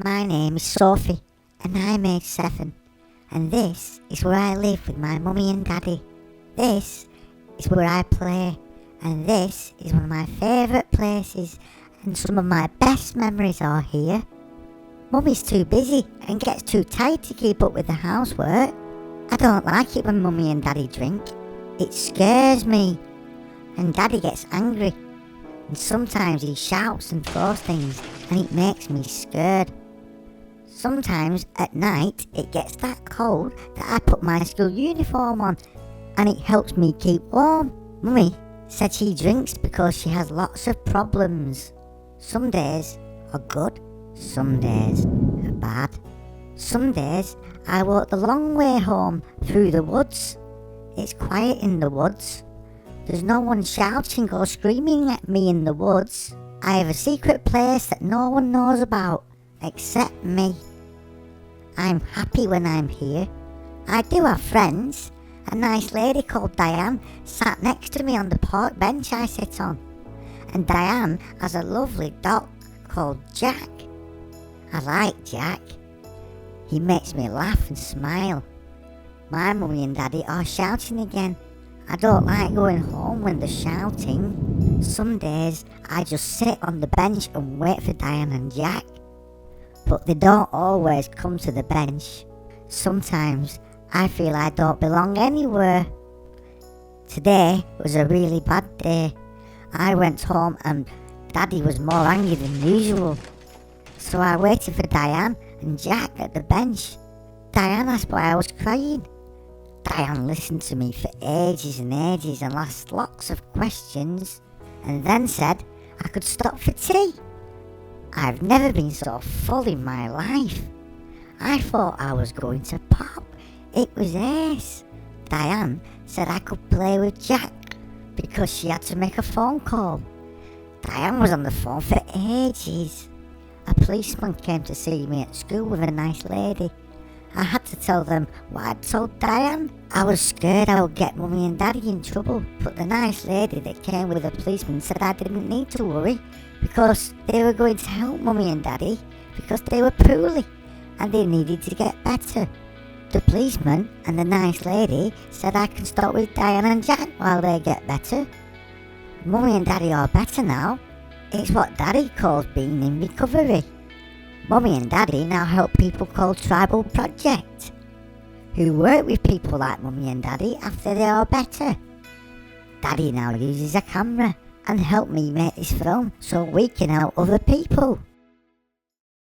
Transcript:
My name is Sophie, and I'm age 7, and this is where I live with my mummy and daddy. This is where I play, and this is one of my favourite places, and some of my best memories are here. Mummy's too busy and gets too tired to keep up with the housework. I don't like it when mummy and daddy drink. It scares me, and daddy gets angry, and sometimes he shouts and throws things, and it makes me scared. Sometimes at night it gets that cold that I put my school uniform on, and it helps me keep warm. Mummy said she drinks because she has lots of problems. Some days are good, some days are bad. Some days I walk the long way home through the woods. It's quiet in the woods. There's no one shouting or screaming at me in the woods. I have a secret place that no one knows about except me. I'm happy when I'm here. I do have friends. A nice lady called Diane sat next to me on the park bench I sit on. And Diane has a lovely dog called Jack. I like Jack. He makes me laugh and smile. My mummy and daddy are shouting again. I don't like going home when they're shouting. Some days I just sit on the bench and wait for Diane and Jack. But they don't always come to the bench. Sometimes I feel I don't belong anywhere. Today was a really bad day. I went home and Daddy was more angry than usual. So I waited for Diane and Jack at the bench. Diane asked why I was crying. Diane listened to me for ages and ages and asked lots of questions, and then said I could stop for tea. I've never been so full in my life. I thought I was going to pop. It was ace. Diane said I could play with Jack because she had to make a phone call. Diane was on the phone for ages. A policeman came to see me at school with a nice lady. I had to tell them what I'd told Diane. I was scared I would get mummy and daddy in trouble, but the nice lady that came with the policeman said I didn't need to worry because they were going to help mummy and daddy because they were poorly and they needed to get better. The policeman and the nice lady said I can stop with Diane and Jack while they get better. Mummy and daddy are better now. It's what daddy calls being in recovery. Mummy and daddy now help people called Tribal Project, who work with people like mummy and daddy after they are better. Daddy now uses a camera and help me make this film so we can help other people.